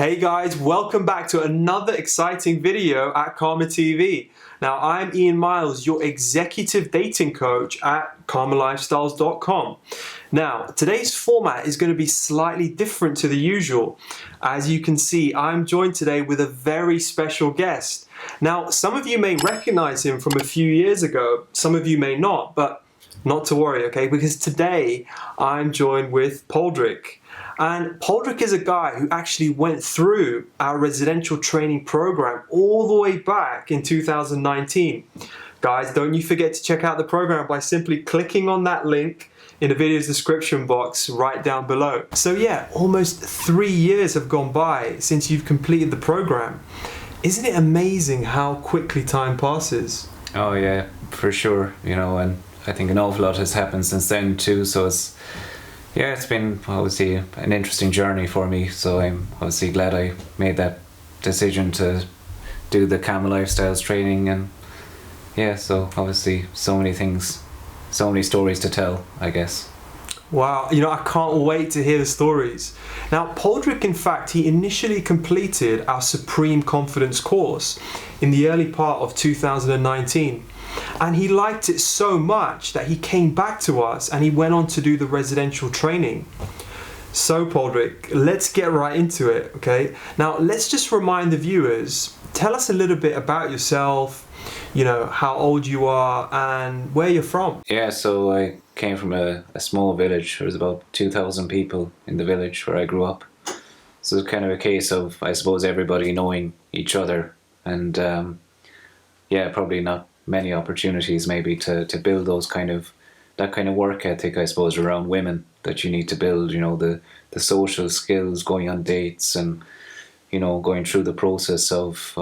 Hey guys, welcome back to another exciting video at Karma TV. Now I'm Ian Miles, your executive dating coach at karmalifestyles.com. Now today's format is going to be slightly different to the usual. As you can see, I'm joined today with a very special guest. Now some of you may recognize him from a few years ago, some of you may not, but not to worry, okay? Because today I'm joined with Poldrick. And Poldrick is a guy who actually went through our residential training program all the way back in 2019. Guys, don't you forget to check out the program by simply clicking on that link in the video's description box right down below. So yeah, almost 3 years have gone by since you've completed the program. Isn't it amazing how quickly time passes? Oh yeah, for sure. And I think an awful lot has happened since then too, so it's been obviously an interesting journey for me, so I'm obviously glad I made that decision to do the Karma Lifestyles training, and so obviously so many things, so many stories to tell, I guess. Wow, I can't wait to hear the stories. Now, Poldrick, in fact, he initially completed our Supreme Confidence course in the early part of 2019. And he liked it so much that he came back to us and he went on to do the residential training. So Poldrick, let's get right into it, okay? Now, let's just remind the viewers, tell us a little bit about yourself, how old you are and where you're from. Yeah, so I came from a small village. There was about 2,000 people in the village where I grew up. So it's kind of a case of, I suppose, everybody knowing each other, and probably not many opportunities maybe to build that kind of work ethic, I suppose, around women that you need to build, the social skills, going on dates, and going through the process of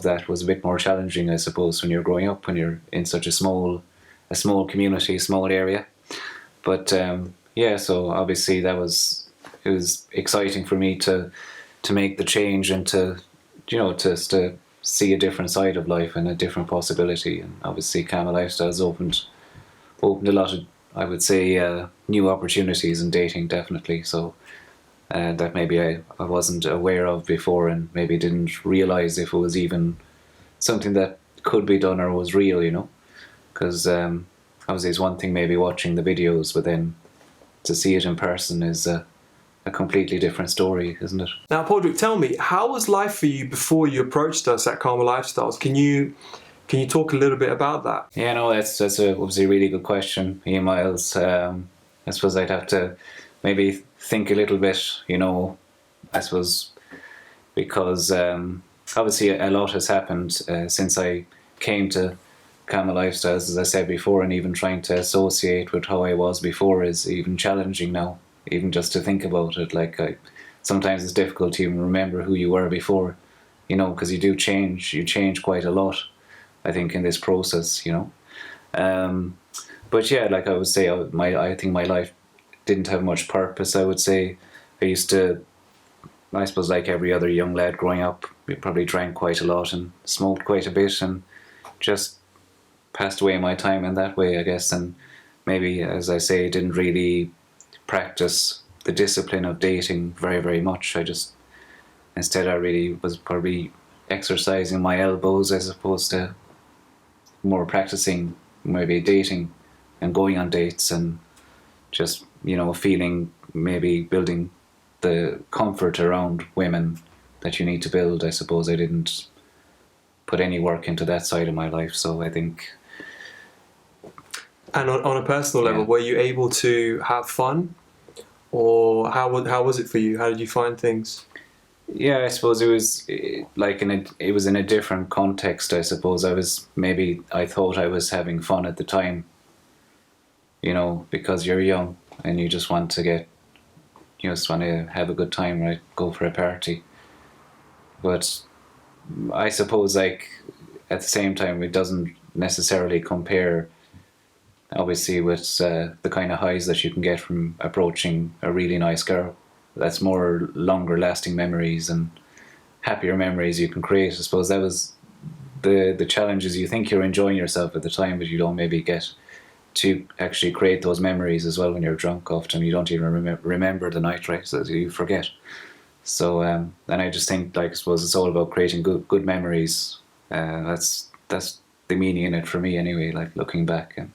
that was a bit more challenging, I suppose, when you're growing up, when you're in such a small community, small area. But so obviously it was exciting for me to make the change and to see a different side of life and a different possibility. And obviously Karma Lifestyles opened a lot of, I would say, new opportunities in dating, definitely. So that maybe I wasn't aware of before, and maybe didn't realize if it was even something that could be done or was real, because obviously it's one thing maybe watching the videos, but then to see it in person is a completely different story, isn't it? Now, Poldrick, tell me, how was life for you before you approached us at Karma Lifestyles? Can you talk a little bit about that? Yeah, no, that's obviously a really good question, Ian Miles. I suppose I'd have to maybe think a little bit, I suppose, because obviously a lot has happened since I came to Karma Lifestyles, as I said before, and even trying to associate with how I was before is even challenging now. Even just to think about it, sometimes it's difficult to even remember who you were before, because you change quite a lot, I think, in this process, but yeah, like I would say, I think my life didn't have much purpose. I would say I used to, I suppose, like every other young lad growing up, we probably drank quite a lot and smoked quite a bit, and just passed away my time in that way, I guess. And maybe, as I say, didn't really practice the discipline of dating very, very much. Instead I really was probably exercising my elbows as opposed to more practicing maybe dating and going on dates, and just feeling, maybe building the comfort around women that you need to build. I suppose I didn't put any work into that side of my life, so I think. And on a personal level, were you able to have fun? Or how was it for you? How did you find things? Yeah, I suppose it was it was in a different context. I suppose I thought I was having fun at the time, because you're young and you just want to have a good time, right? Go for a party. But I suppose at the same time it doesn't necessarily compare, obviously, with the kind of highs that you can get from approaching a really nice girl. That's more longer lasting memories and happier memories you can create. I suppose that was the challenges. You think you're enjoying yourself at the time, but you don't maybe get to actually create those memories as well when you're drunk. Often you don't even remember the night, right? So you forget. So and I just think, like, I suppose it's all about creating good memories. That's the meaning in it for me anyway. Like, looking back, and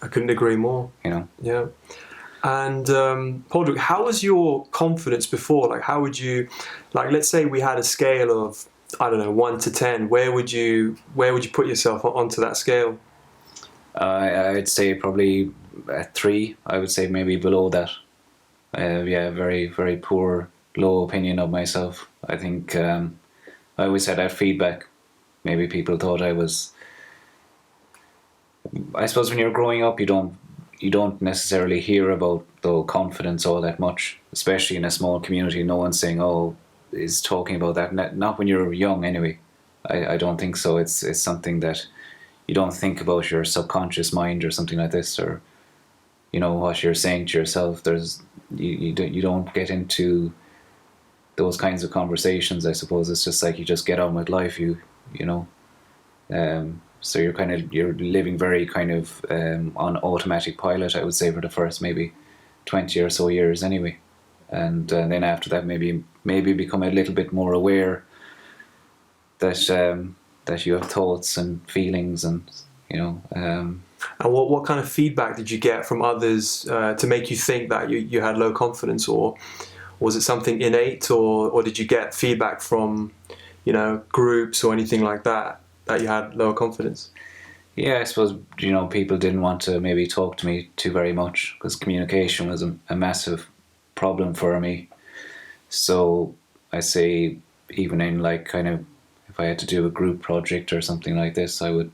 I couldn't agree more. you know. Yeah. And Padraig, how was your confidence before? Like, how would you, like, let's say we had a scale of, I don't know, 1 to 10. Where would you put yourself onto that scale? I'd say probably at 3. I would say maybe below that. Yeah, very very poor, low opinion of myself. I think I always had that feedback. Maybe people thought I was. I suppose when you're growing up, you don't necessarily hear about the confidence all that much, especially in a small community. No one's saying, "Oh, is talking about that." Not when you're young, anyway. I don't think so. It's something that you don't think about your subconscious mind or something like this, or what you're saying to yourself. You don't get into those kinds of conversations. I suppose it's just like you just get on with life. You know. So you're living very kind of on automatic pilot, I would say, for the first maybe 20 or so years anyway, and then after that maybe become a little bit more aware that you have thoughts and feelings, and And what kind of feedback did you get from others to make you think that you had low confidence, or was it something innate, or did you get feedback from groups or anything like that you had lower confidence? Yeah, I suppose people didn't want to maybe talk to me too very much, because communication was a massive problem for me. So I say, even in, like, kind of, if I had to do a group project or something like this, it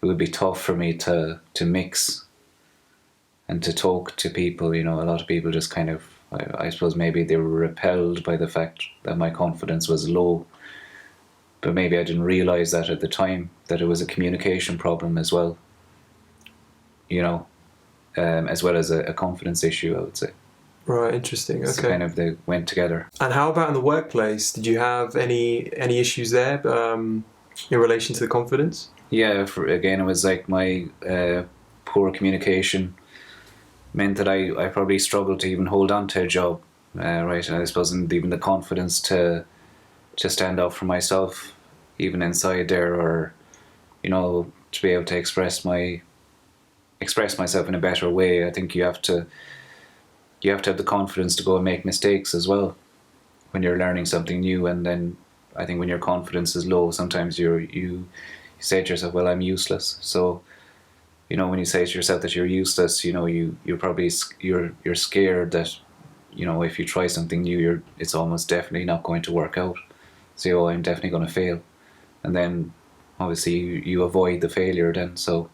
would be tough for me to mix and to talk to people. A lot of people just kind of, I suppose maybe they were repelled by the fact that my confidence was low. But maybe I didn't realize that at the time, that it was a communication problem as well. As well as a confidence issue, I would say. Right, interesting. Okay. So kind of they went together. And how about in the workplace? Did you have any issues there in relation to the confidence? Yeah, again, it was like my poor communication meant that I probably struggled to even hold on to a job, right? And I suppose, and even the confidence to stand up for myself, even inside there, or to be able to express myself in a better way. I think you have to have the confidence to go and make mistakes as well when you're learning something new. And then I think when your confidence is low, sometimes you say to yourself, well, I'm useless. So when you say to yourself that you're useless, you're probably you're scared that if you try something new, it's almost definitely not going to work out. So I'm definitely going to fail, and then obviously you avoid the failure then. So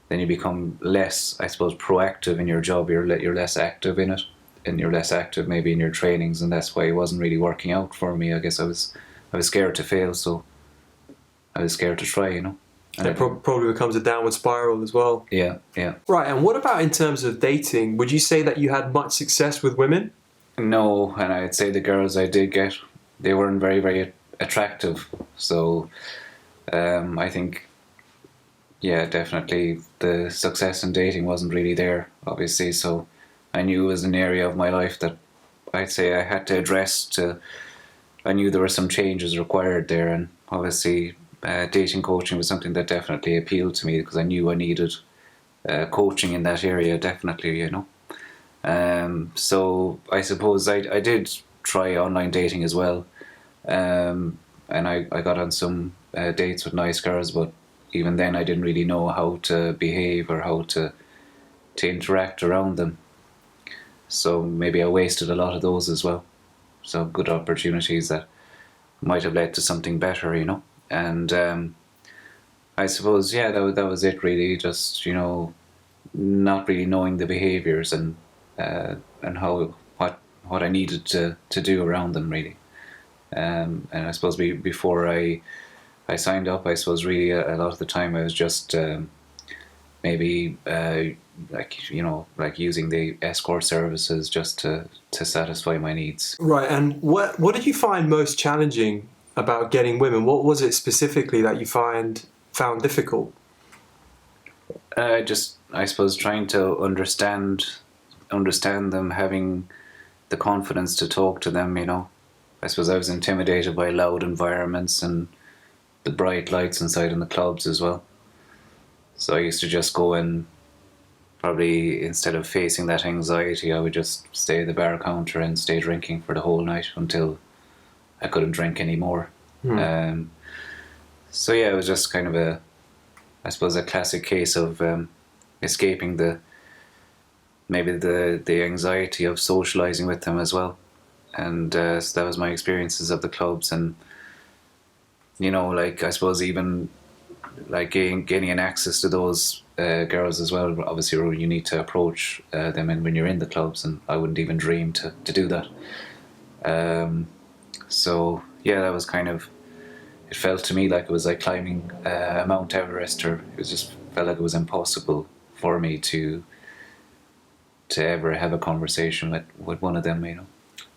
then you become less, I suppose, proactive in your job. You're less active in it, and you're less active maybe in your trainings, and that's why it wasn't really working out for me. I guess I was scared to fail, so I was scared to try. And it probably becomes a downward spiral as well. Yeah. Right, and what about in terms of dating? Would you say that you had much success with women? No, and I'd say the girls I did get, they weren't very, very attractive. So I think, yeah, definitely the success in dating wasn't really there, obviously. So I knew it was an area of my life that I'd say I had to address. I knew there were some changes required there, and obviously dating coaching was something that definitely appealed to me, because I knew I needed coaching in that area, definitely, So I suppose I did try online dating as well, and I got on some dates with nice girls, but even then I didn't really know how to behave or how to interact around them. So maybe I wasted a lot of those as well. So good opportunities that might have led to something better, And I suppose, yeah, that was it really. Just not really knowing the behaviours and how what I needed to do around them, really. And I suppose before I signed up, I suppose really a lot of the time I was just maybe like using the escort services just to satisfy my needs. Right, and what did you find most challenging about getting women? What was it specifically that you found difficult? I suppose trying to understand them, having the confidence to talk to them, you know. I suppose I was intimidated by loud environments and the bright lights inside in the clubs as well. So I used to just go in, probably instead of facing that anxiety, I would just stay at the bar counter and stay drinking for the whole night until I couldn't drink anymore. So yeah, it was just kind of I suppose a classic case of escaping the anxiety of socializing with them as well. And so that was my experiences of the clubs. And you know, like, I suppose even like gaining an access to those girls as well. Obviously you need to approach them, and when you're in the clubs, and I wouldn't even dream to do that. So yeah, that was kind of, it felt to me like it was like climbing Mount Everest, or it was just felt like it was impossible for me to ever have a conversation with one of them, you know.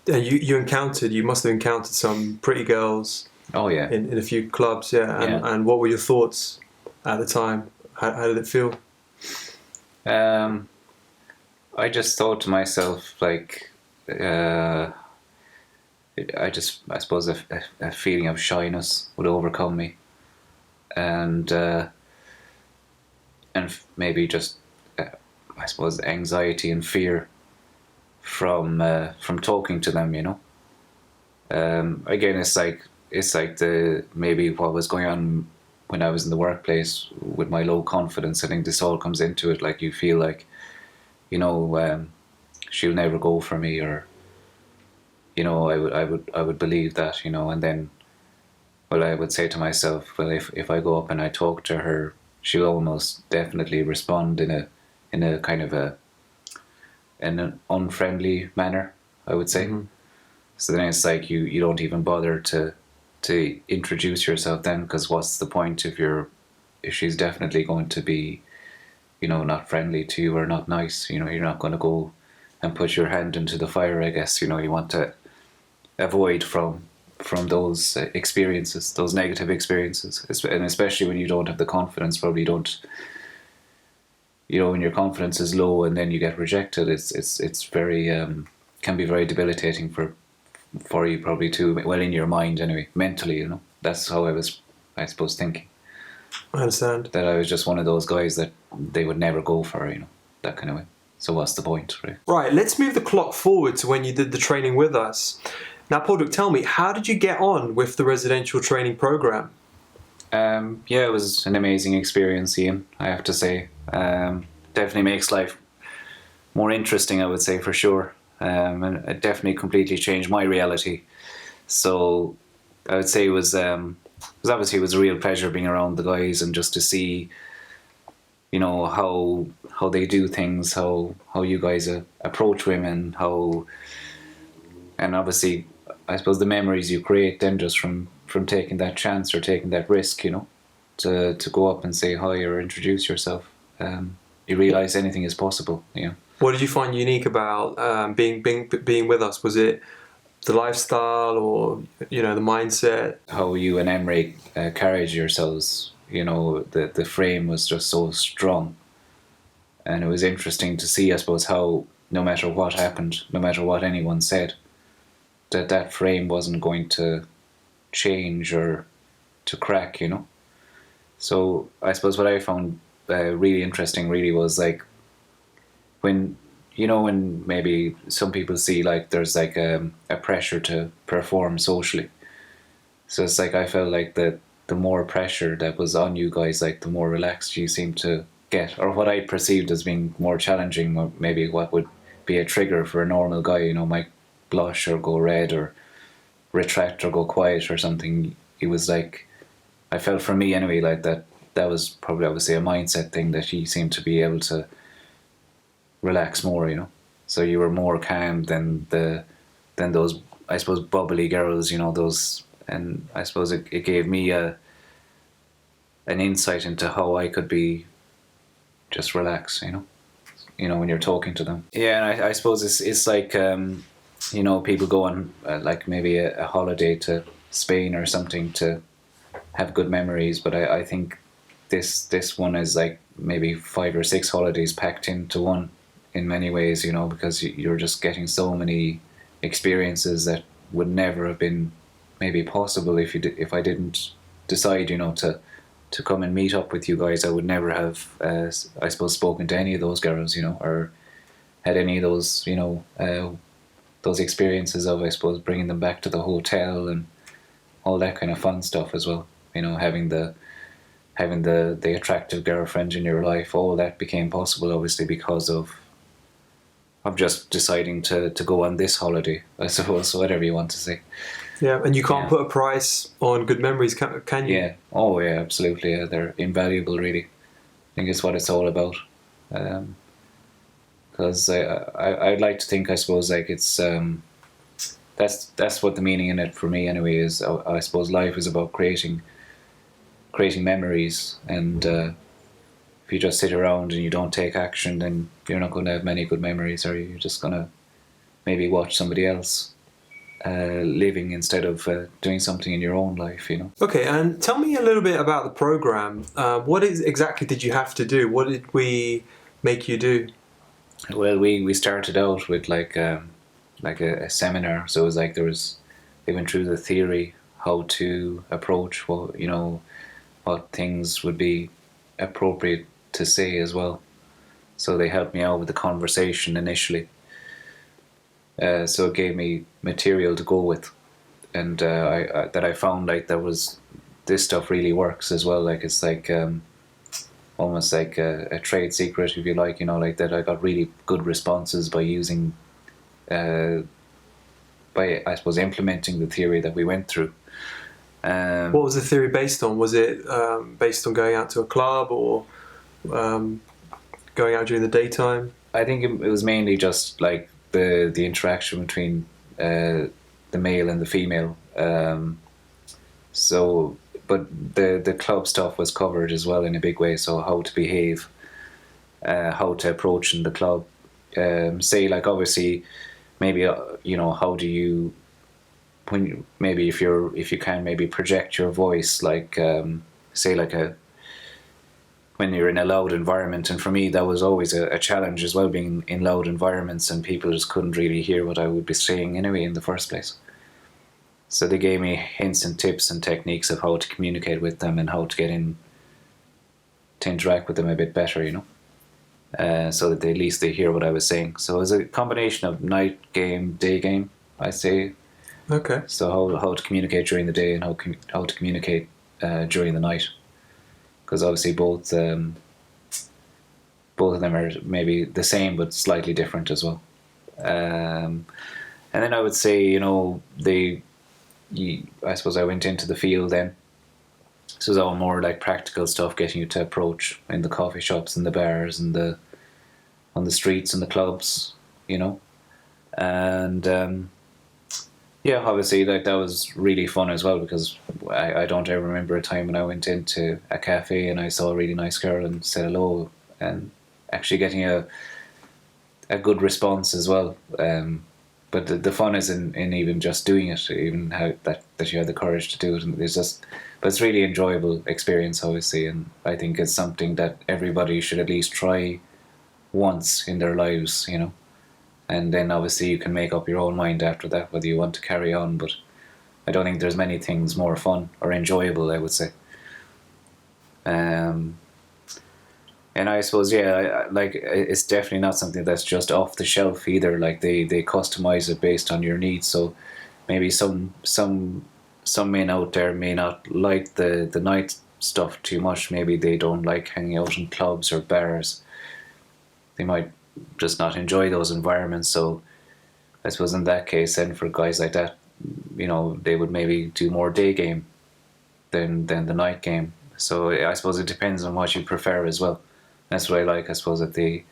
You must have encountered some pretty girls. Oh yeah. In a few clubs, yeah. Yeah. And what were your thoughts at the time? How did it feel? I just thought to myself, like, I suppose a feeling of shyness would overcome me, and maybe just I suppose anxiety and fear from talking to them, you know. Again, it's like the maybe what was going on when I was in the workplace with my low confidence. I think this all comes into it. Like, you feel like, you know, she'll never go for me, or, you know, I would believe that, you know. And then, well, I would say to myself, well, if I go up and I talk to her, she'll almost definitely respond in a kind of in an unfriendly manner, I would say. Mm-hmm. So then it's like you don't even bother to introduce yourself then, because what's the point if she's definitely going to be, you know, not friendly to you or not nice. You know, you're not going to go and put your hand into the fire, I guess. You know, you want to avoid from those experiences, those negative experiences, and especially when you don't have the confidence. Probably don't, you know, when your confidence is low and then you get rejected, it's very can be very debilitating for you, probably too. Well, in your mind anyway, mentally, you know. That's how I was, I suppose, thinking. I understand. That I was just one of those guys that they would never go for, you know, that kind of way. So what's the point, right? Right, let's move the clock forward to when you did the training with us. Now, Padraig, tell me, how did you get on with the residential training program? Yeah, it was an amazing experience, Ian, I have to say. Definitely makes life more interesting, I would say, for sure. And it definitely completely changed my reality. So I would say it was obviously it was a real pleasure being around the guys and just to see, you know, how they do things, how you guys approach women, and obviously I suppose the memories you create then just from taking that chance or taking that risk, you know, to go up and say hi or introduce yourself. You realise anything is possible, you know. What did you find unique about being with us? Was it the lifestyle, or, you know, the mindset? How you and Emre carried yourselves, you know, the frame was just so strong. And it was interesting to see, I suppose, how no matter what happened, no matter what anyone said, that frame wasn't going to change or to crack, you know. So I suppose what I found really interesting really was like, when, you know, when maybe some people see like there's like a pressure to perform socially. So it's like I felt like the more pressure that was on you guys, like the more relaxed you seemed to get, or what I perceived as being more challenging, or maybe what would be a trigger for a normal guy, you know, might blush or go red or retract or go quiet or something. It was like, I felt for me anyway, like that was probably obviously a mindset thing, that he seemed to be able to relax more, you know. So you were more calm than those, I suppose, bubbly girls, you know, those. And I suppose it gave me an insight into how I could be just relax, you know, when you're talking to them. Yeah, and I suppose it's like, you know, people go on like maybe a holiday to Spain or something to have good memories, but I think this one is like maybe 5 or 6 holidays packed into one in many ways, you know, because you're just getting so many experiences that would never have been maybe possible if I didn't decide, to come and meet up with you guys. I would never have, I suppose, spoken to any of those girls, or had any of those, those experiences of, I suppose, bringing them back to the hotel and all that kind of fun stuff as well. Having the attractive girlfriend in your life, all that became possible obviously because of just deciding to go on this holiday, I suppose, whatever you want to say. Yeah, and you can't put a price on good memories, can you? Yeah. Oh yeah, absolutely. Yeah. They're invaluable, really. I think it's what it's all about. Because I'd like to think, I suppose, like it's that's what the meaning in it for me anyway is. I suppose life is about creating memories, and if you just sit around and you don't take action, then you're not going to have many good memories, or you're just going to maybe watch somebody else living instead of doing something in your own life, Okay, and tell me a little bit about the program. What exactly did you have to do? What did we make you do? Well, we started out with like a seminar, so it was like they went through the theory, how to approach what things would be appropriate to say as well. So they helped me out with the conversation initially. So it gave me material to go with, and I found like this stuff really works as well. Like it's like almost like a trade secret, if you like, like that. I got really good responses by using, by I suppose implementing the theory that we went through. What was the theory based on? Was it based on going out to a club or going out during the daytime? I think it was mainly just like the interaction between the male and the female. But the club stuff was covered as well in a big way. So how to behave, how to approach in the club. Say like obviously, maybe how do you, when maybe if you can maybe project your voice, like say like when you're in a loud environment. And for me that was always a challenge as well, being in loud environments and people just couldn't really hear what I would be saying anyway in the first place. So they gave me hints and tips and techniques of how to communicate with them and how to get in to interact with them a bit better, so that at least they hear what I was saying. So it was a combination of night game, day game, I say. Okay. So how to communicate during the day and how to communicate during the night, because obviously both of them are maybe the same but slightly different as well. And then I would say I suppose I went into the field then. So it was all more like practical stuff, getting you to approach in the coffee shops and the bars and on the streets and the clubs, and obviously like that was really fun as well, because I don't ever remember a time when I went into a cafe and I saw a really nice girl and said hello, and actually getting a good response as well. But the fun is in even just doing it, even how that you have the courage to do it. And but it's really enjoyable experience, obviously, and I think it's something that everybody should at least try once in their lives, And then obviously you can make up your own mind after that whether you want to carry on. But I don't think there's many things more fun or enjoyable, I would say. And I suppose, like it's definitely not something that's just off the shelf either. Like they customize it based on your needs. So maybe some men out there may not like the night stuff too much. Maybe they don't like hanging out in clubs or bars. They might just not enjoy those environments. So I suppose in that case, then for guys like that, they would maybe do more day game than the night game. So I suppose it depends on what you prefer as well. That's what I like, I suppose, that they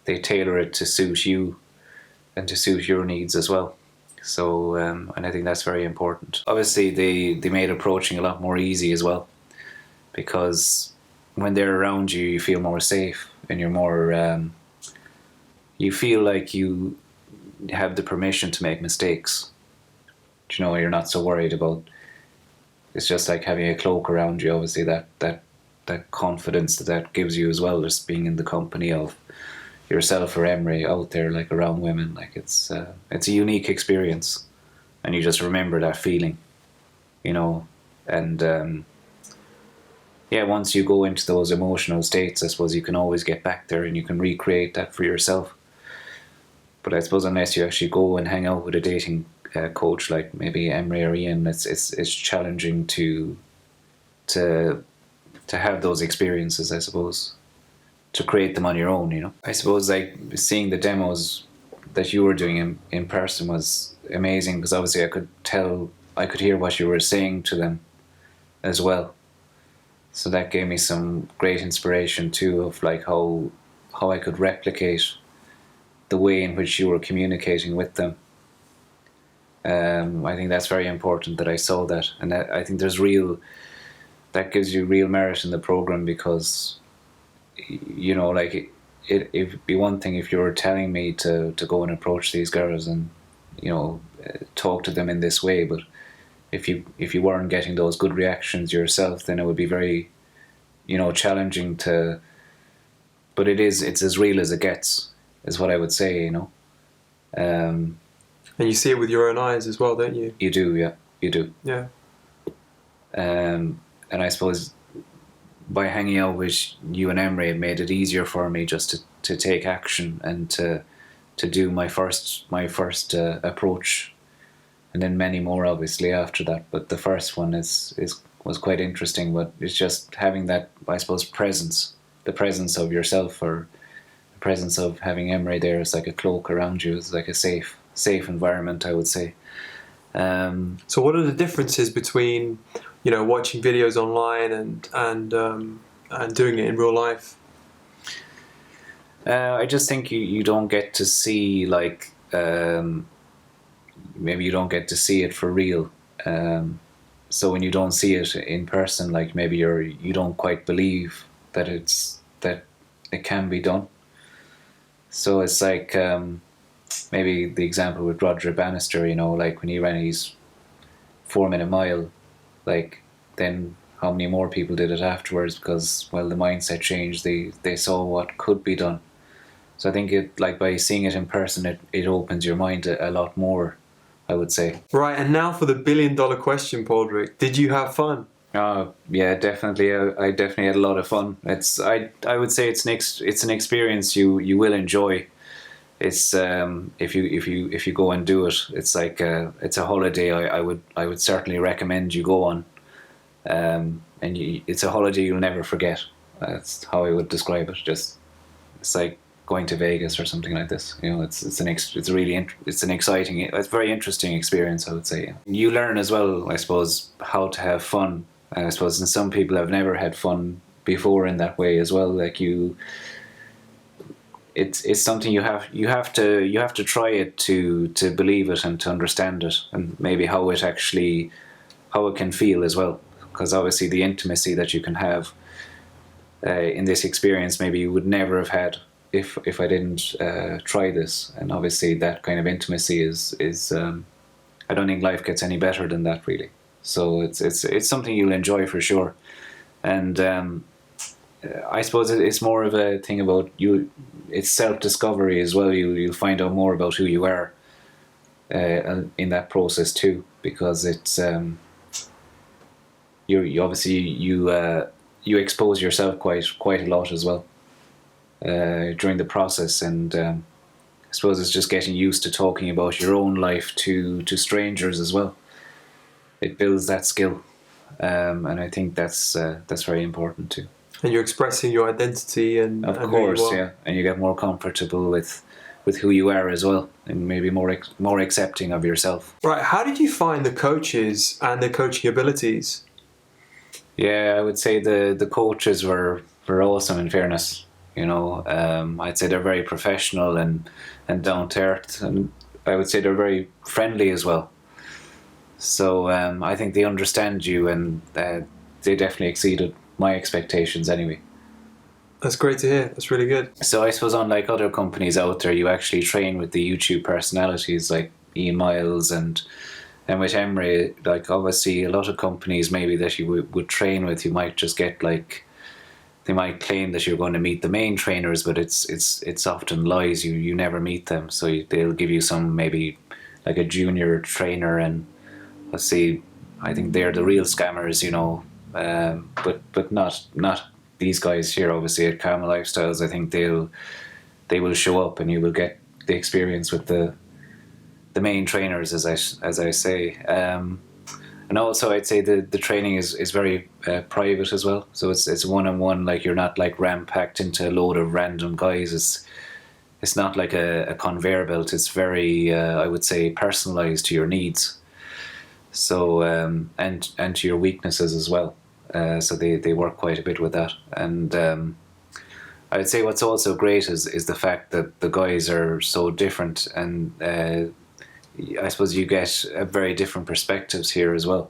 tailor it to suit you and to suit your needs as well. So, and I think that's very important. Obviously, they made approaching a lot more easy as well, because when they're around you, you feel more safe and you're more, you feel like you have the permission to make mistakes. You're not so worried about, it's just like having a cloak around you, obviously, that confidence that gives you as well, just being in the company of, yourself or Emery out there, like around women. Like it's a unique experience, and you just remember that feeling, you know. And yeah, once you go into those emotional states, I suppose you can always get back there and you can recreate that for yourself. But I suppose unless you actually go and hang out with a dating coach like maybe Emery or Ian, it's challenging to have those experiences, I suppose, to create them on your own, you know. I suppose like seeing the demos that you were doing in person was amazing, because obviously I could hear what you were saying to them as well. So that gave me some great inspiration too, of like how I could replicate the way in which you were communicating with them. I think that's very important that I saw that, and I think that gives you real merit in the program, because you know, like it'd be one thing if you were telling me to go and approach these girls and, you know, talk to them in this way, but if you weren't getting those good reactions yourself, then it would be very, you know, challenging to. But it's as real as it gets, is what I would say, you know. And you see it with your own eyes as well, don't you? You do, yeah, you do. Yeah. And I suppose by hanging out with you and Emery, it made it easier for me just to take action and to do my first approach, and then many more obviously after that. But the first one was quite interesting. But it's just having that, I suppose, the presence of yourself, or the presence of having Emery there as like a cloak around you, is like a safe environment, I would say. So what are the differences between, you know, watching videos online and doing it in real life? I just think you don't get to see, like, maybe you don't get to see it for real. So when you don't see it in person, like maybe you don't quite believe that it can be done. So it's like maybe the example with Roger Bannister, you know, like when he ran his 4-minute mile, like then how many more people did it afterwards, because, well, the mindset changed. They saw what could be done. So I think it, like, by seeing it in person, it opens your mind a lot more, I would say. Right, and now for the $1 billion question, Padraig. Did you have fun? Yeah, definitely. I definitely had a lot of fun. I would say it's an experience you will enjoy. It's if you go and do it, it's like it's a holiday. I would certainly recommend you go on. And it's a holiday you'll never forget. That's how I would describe it. It's like going to Vegas or something like this. You know, it's an exciting, it's a very interesting experience, I would say. You learn as well, I suppose, how to have fun. And I suppose, and some people have never had fun before in that way as well. Like it's something you have to try it to believe it and to understand it, and maybe how it can feel as well. Because obviously the intimacy that you can have in this experience, maybe you would never have had if I didn't try this. And obviously that kind of intimacy is I don't think life gets any better than that, really. So it's something you'll enjoy for sure. And I suppose it's more of a thing about you. It's self-discovery as well. You'll find out more about who you are in that process too, because it's you obviously you expose yourself quite a lot as well during the process. And I suppose it's just getting used to talking about your own life to strangers as well. It builds that skill, and I think that's very important too. And you're expressing your identity and of and course, who you are. yeah, and you get more comfortable with who you are as well, and maybe more accepting of yourself. Right. How did you find the coaches and their coaching abilities? Yeah, I would say the coaches were awesome, in fairness. You know, I'd say they're very professional and down to earth, and I would say they're very friendly as well. So I think they understand you, and they definitely exceeded my expectations anyway. That's great to hear. That's really good. So I suppose, unlike other companies out there, you actually train with the YouTube personalities like Ian Miles and with Emery. Like, obviously a lot of companies maybe that you would train with, you might just get like they might claim that you're going to meet the main trainers, but it's often lies. You never meet them, so they'll give you some, maybe like a junior trainer, and let's see, I think they're the real scammers, you know. But not these guys here. Obviously at Karma Lifestyles, I think they will show up, and you will get the experience with the main trainers, as I say. And also, I'd say the training is very private as well. So it's one-on-one. Like, you're not like ram-packed into a load of random guys. It's not like a conveyor belt. It's very, I would say, personalized to your needs. So and to your weaknesses as well. So they work quite a bit with that. And I would say what's also great is the fact that the guys are so different, and I suppose you get very different perspectives here as well.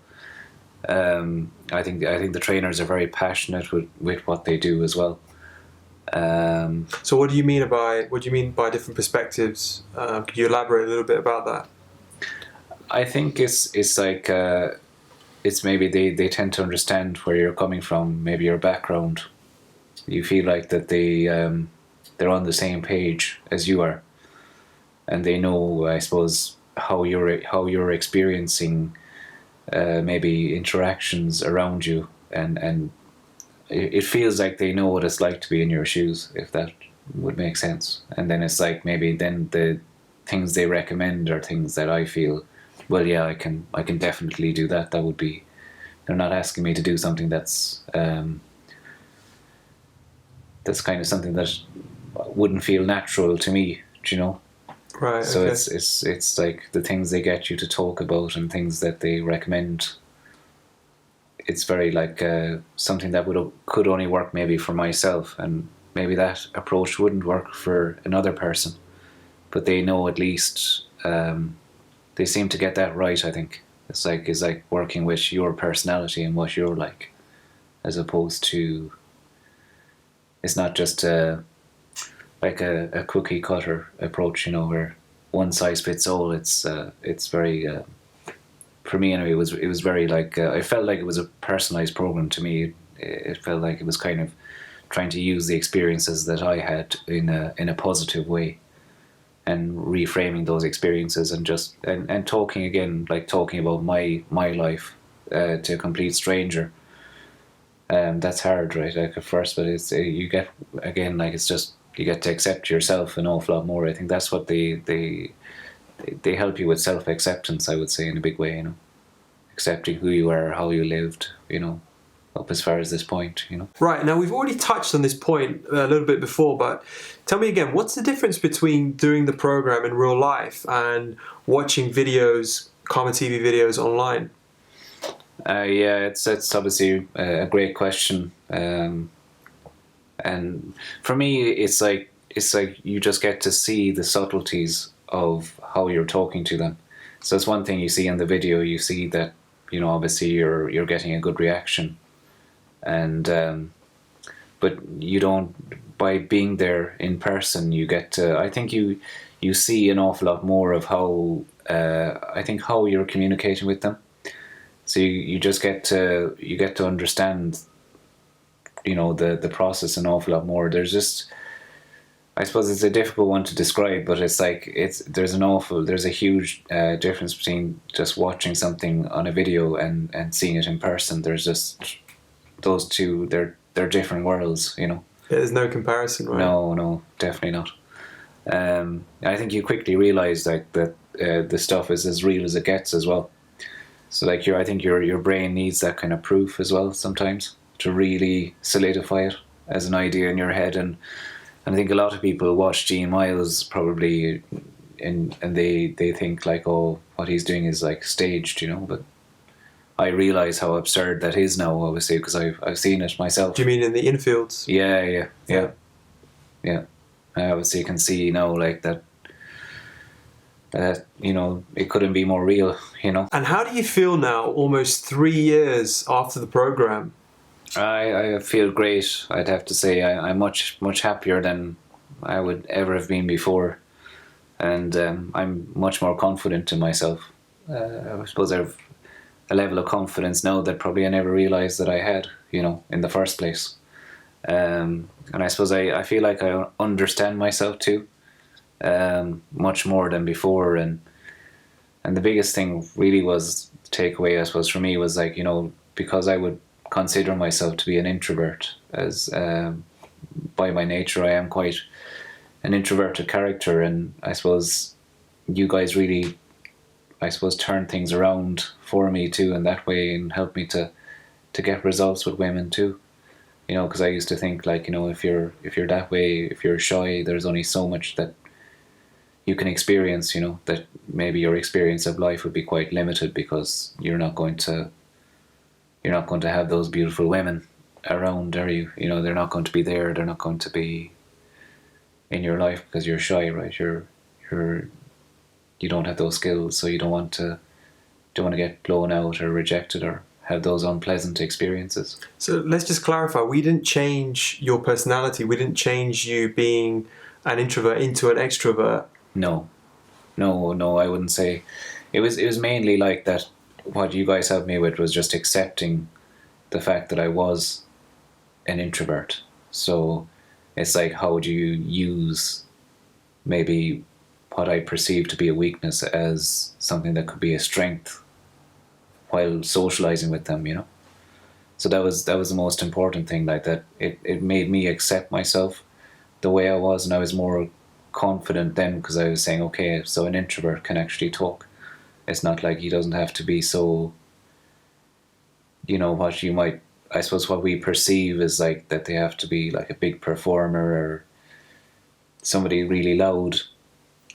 I think the trainers are very passionate with what they do as well. So what do you mean by different perspectives? Could you elaborate a little bit about that? I think it's like it's maybe they tend to understand where you're coming from, maybe your background. You feel like that they're on the same page as you are, and they know, I suppose, how you're experiencing maybe interactions around you, and it feels like they know what it's like to be in your shoes, if that would make sense. And then it's like, maybe then the things they recommend are things that I feel, well, yeah, I can definitely do that. That would be, they're not asking me to do something that's kind of something that wouldn't feel natural to me, do you know? Right. So okay. it's like the things they get you to talk about and things that they recommend. It's very like something that could only work maybe for myself, and maybe that approach wouldn't work for another person. But they know, at least they seem to get that right. I think it's like working with your personality and what you're like, as opposed to, it's not just like a cookie cutter approach, you know, where one size fits all. It's very for me anyway. It was very like I felt like it was a personalized program to me. It felt like it was kind of trying to use the experiences that I had in a positive way, and reframing those experiences, and just and talking again, like talking about my life to a complete stranger. That's hard, right? Like at first, but it's you get, again, like, it's just, you get to accept yourself an awful lot more. I think that's what they help you with, self-acceptance, I would say, in a big way, you know, accepting who you are, how you lived, you know, up as far as this point, you know. Right, now we've already touched on this point a little bit before, but tell me again, what's the difference between doing the program in real life and watching videos, Karma TV videos online? Yeah, it's obviously a great question, and for me, it's like you just get to see the subtleties of how you're talking to them. So it's one thing you see in the video, you see that, you know, obviously you're getting a good reaction, and but you don't, by being there in person, you get to, I think you see an awful lot more of how I think how you're communicating with them. So you just get to understand, you know, the process an awful lot more. There's just, I suppose it's a difficult one to describe, but it's like there's a huge difference between just watching something on a video and seeing it in person. There's just those two. They're different worlds, you know. Yeah, there's no comparison, right? No, definitely not. I think you quickly realize like that the stuff is as real as it gets as well. So like I think your brain needs that kind of proof as well sometimes to really solidify it as an idea in your head. And I think a lot of people watch Gene Miles probably and they think like, oh, what he's doing is like staged, you know. But I realise how absurd that is now, obviously, because I've seen it myself. Do you mean in the infields? Yeah. I obviously can see now like that. You know, it couldn't be more real, you know. And how do you feel now, almost 3 years after the program? I feel great. I'd have to say I'm much happier than I would ever have been before, and I'm much more confident in myself. I suppose I have a level of confidence now that probably I never realised that I had, you know, in the first place. And I suppose I feel like I understand myself too, much more than before. And the biggest thing really was, the takeaway I suppose for me was like, because I would consider myself to be an introvert, as by my nature I am quite an introverted character, and I suppose you guys really, I suppose, turn things around for me too in that way, and help me to get results with women too. Because I used to think like, if you're that way, if you're shy, there's only so much that you can experience. That maybe your experience of life would be quite limited, because you're not going to have those beautiful women around, are you? They're not going to be there. They're not going to be in your life because you're shy, right? You don't have those skills, so you don't want to get blown out or rejected or have those unpleasant experiences. So let's just clarify, we didn't change your personality, we didn't change you being an introvert into an extrovert. No, I wouldn't say. It was mainly like that. What you guys helped me with was just accepting the fact that I was an introvert. So it's like, how do you use maybe what I perceive to be a weakness as something that could be a strength while socializing with them, So that was the most important thing, like that. It made me accept myself the way I was, and I was more confident then, because I was saying, okay, so an introvert can actually talk. It's not like he doesn't have to be so, what you might, I suppose what we perceive is like that they have to be like a big performer or somebody really loud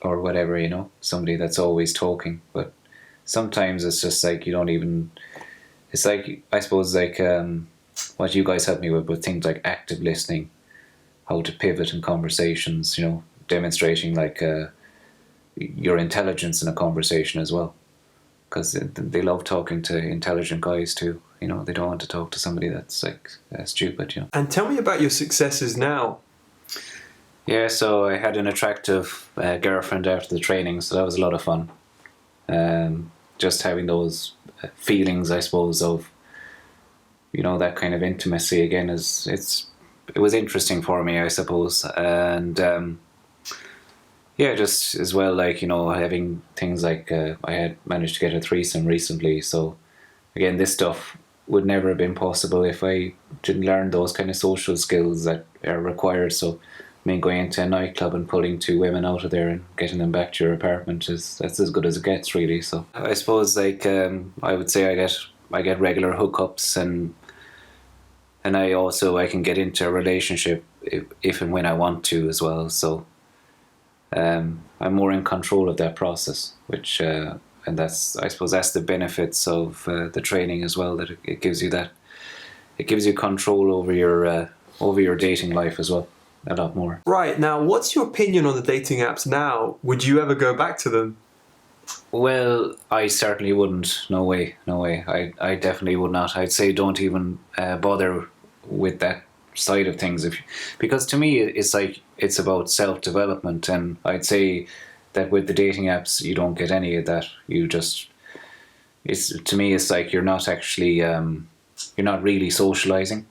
or whatever, somebody that's always talking. But sometimes it's just like it's like, I suppose, like what you guys helped me with things like active listening, how to pivot in conversations, demonstrating like your intelligence in a conversation as well. Because they love talking to intelligent guys too. They don't want to talk to somebody that's like stupid. And tell me about your successes now. Yeah, so I had an attractive girlfriend after the training, so that was a lot of fun. Just having those feelings, I suppose, of that kind of intimacy again it was interesting for me, I suppose. And yeah, just as well, like, having things like I had managed to get a threesome recently. So again, this stuff would never have been possible if I didn't learn those kind of social skills that are required. So going into a nightclub and pulling two women out of there and getting them back to your apartment that's as good as it gets, really. So I suppose like I would say I get regular hookups, and I can get into a relationship if and when I want to as well. So I'm more in control of that process, which and I suppose that's the benefits of the training as well, that it gives you control over your dating life as well, a lot more. Right, now what's your opinion on the dating apps now? Would you ever go back to them? Well, I certainly wouldn't. No way. I definitely would not. I'd say don't even bother with that side of things, because to me it's like it's about self-development, and I'd say that with the dating apps you don't get any of that. To me it's like you're not actually you're not really socializing.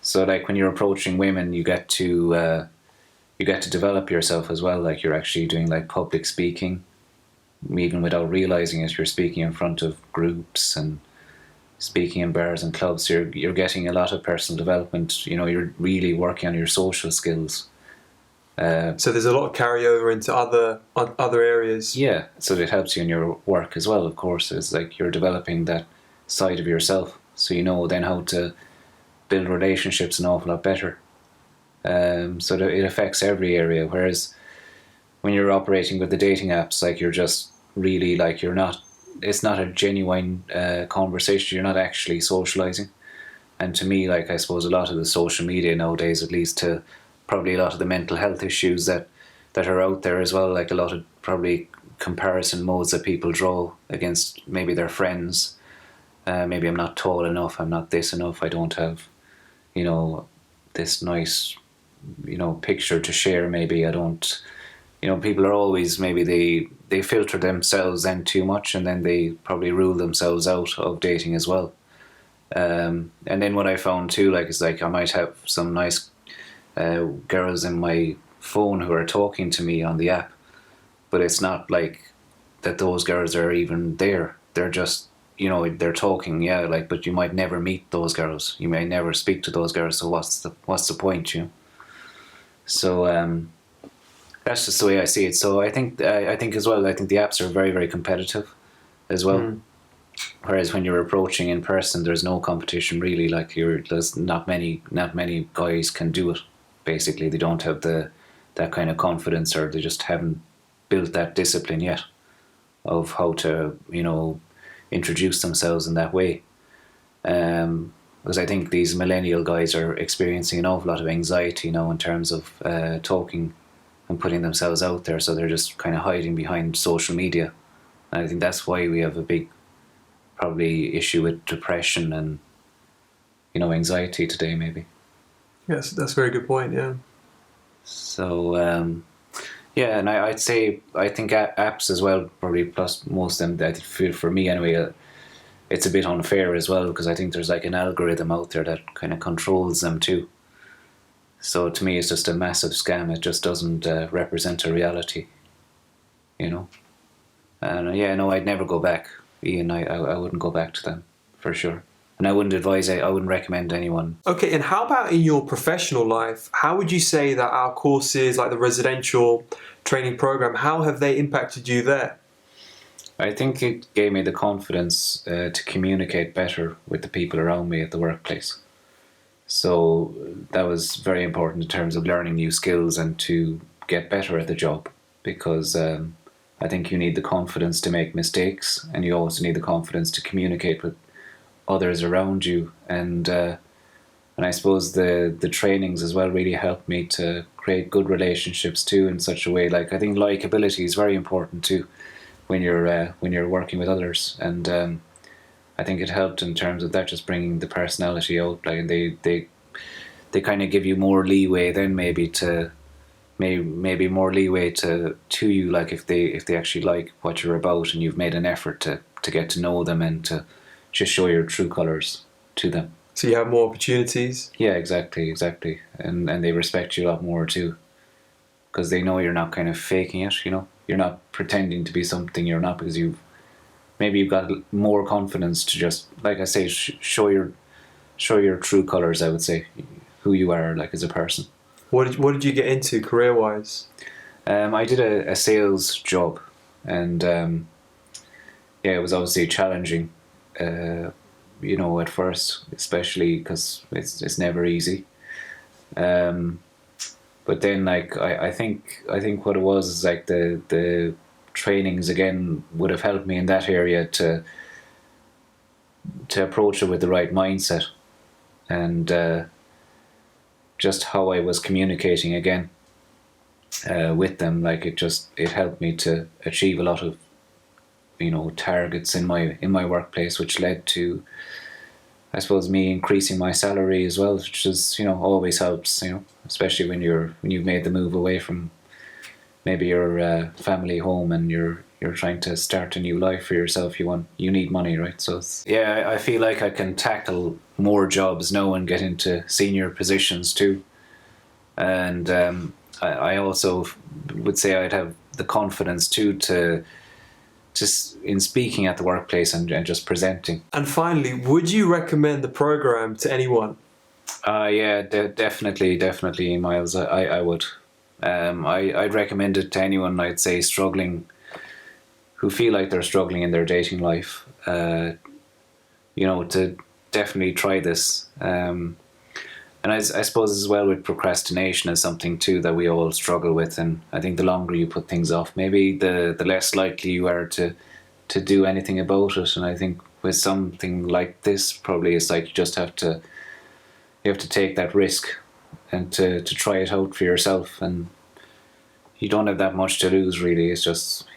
So like when you're approaching women, you get to develop yourself as well. Like you're actually doing like public speaking, even without realizing it. You're speaking in front of groups and speaking in bars and clubs. So you're getting a lot of personal development. You're really working on your social skills. So there's a lot of carryover into other areas. Yeah, so it helps you in your work as well, of course. It's like you're developing that side of yourself, so you know then how to build relationships an awful lot better. So that it affects every area, whereas when you're operating with the dating apps, like you're just really like it's not a genuine conversation. You're not actually socializing. And to me, like I suppose a lot of the social media nowadays, at least to probably a lot of the mental health issues that are out there as well, like a lot of probably comparison modes that people draw against maybe their friends. Maybe I'm not tall enough, I'm not this enough, I don't have, this nice, picture to share. Maybe I don't, people are always, maybe they filter themselves in too much, and then they probably rule themselves out of dating as well. And then what I found too, like, is like I might have some nice girls in my phone who are talking to me on the app, but it's not like that those girls are even there. They're just, they're talking, yeah, like, but you might never meet those girls. You may never speak to those girls. So what's the point, So that's just the way I see it. So I think as well. I think the apps are very, very competitive, as well. Mm. Whereas when you're approaching in person, there's no competition really. Like there's not many guys can do it. Basically, they don't have that kind of confidence, or they just haven't built that discipline yet of how to introduce themselves in that way. Because I think these millennial guys are experiencing an awful lot of anxiety now in terms of talking and putting themselves out there. So they're just kind of hiding behind social media. And I think that's why we have a big probably issue with depression and anxiety today, maybe. Yes, that's a very good point, yeah. So yeah, and I'd say I think apps as well, probably, plus most of them, I think for me anyway, it's a bit unfair as well, because I think there's like an algorithm out there that kind of controls them too. So to me, it's just a massive scam. It just doesn't represent a reality, And yeah, no, I'd never go back, Ian. I wouldn't go back to them, for sure. And I wouldn't recommend anyone. Okay, and how about in your professional life? How would you say that our courses, like the residential training program, how have they impacted you there? I think it gave me the confidence to communicate better with the people around me at the workplace. So that was very important in terms of learning new skills and to get better at the job, because I think you need the confidence to make mistakes, and you also need the confidence to communicate with others around you. And I suppose the trainings as well really helped me to create good relationships too, in such a way. Like, I think likability is very important too when you're working with others, and I think it helped in terms of that, just bringing the personality out. Like, they kind of give you more leeway then, maybe more leeway to you, like if they actually like what you're about and you've made an effort to get to know them and to just show your true colours to them. So you have more opportunities? Yeah, exactly. And they respect you a lot more too, because they know you're not kind of faking it, You're not pretending to be something you're not, because you've got more confidence to just, like I say, show your true colours, I would say, who you are, like, as a person. What did you get into career-wise? I did a sales job, and yeah, it was obviously challenging, at first, especially because it's never easy. But then, like, I think what it was is like the trainings again would have helped me in that area to approach it with the right mindset, and just how I was communicating again with them. Like, it helped me to achieve a lot of targets in my workplace, which led to, I suppose, me increasing my salary as well, which is always helps, especially when you've made the move away from maybe your family home, and you're trying to start a new life for yourself. You need money, right? So yeah, I feel like I can tackle more jobs now and get into senior positions too. And I also would say I'd have the confidence too to just in speaking at the workplace and just presenting. And finally, would you recommend the program to anyone? Yeah, definitely, Miles. I would. I'd recommend it to anyone, I'd say, struggling, who feel like they're struggling in their dating life. To definitely try this. And I suppose as well, with procrastination is something too that we all struggle with, and I think the longer you put things off, maybe the less likely you are to do anything about it. And I think with something like this, probably it's like you have to take that risk and to try it out for yourself, and you don't have that much to lose really. It's just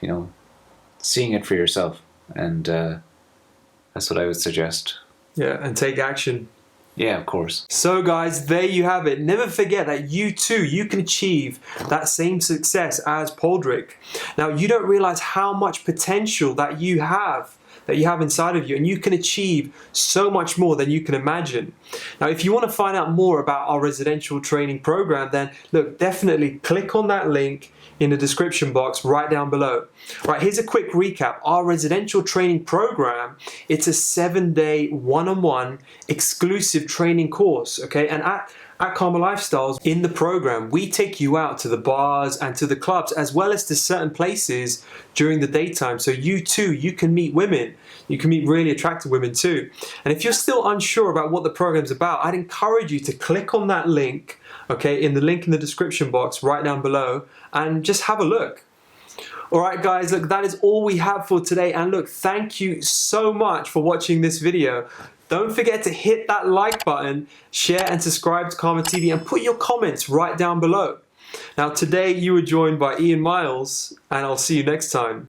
seeing it for yourself, and that's what I would suggest. Yeah, and take action. Yeah, of course. So guys, there you have it. Never forget that you can achieve that same success as Poldrick. Now, you don't realize how much potential that you have that you have inside of you, and you can achieve so much more than you can imagine. Now, if you want to find out more about our residential training program, then look, definitely click on that link in the description box right down below. Right, here's a quick recap. Our residential training program, it's a 7-day one-on-one exclusive training course, okay? And at Karma Lifestyles, in the program, we take you out to the bars and to the clubs, as well as to certain places during the daytime. So you too, you can meet women. You can meet really attractive women too. And if you're still unsure about what the program's about, I'd encourage you to click on that link, okay, in the link in the description box right down below, and just have a look. Alright guys, look, that is all we have for today, and look, thank you so much for watching this video. Don't forget to hit that like button, share and subscribe to Karma TV, and put your comments right down below. Now today you were joined by Ian Miles, and I'll see you next time.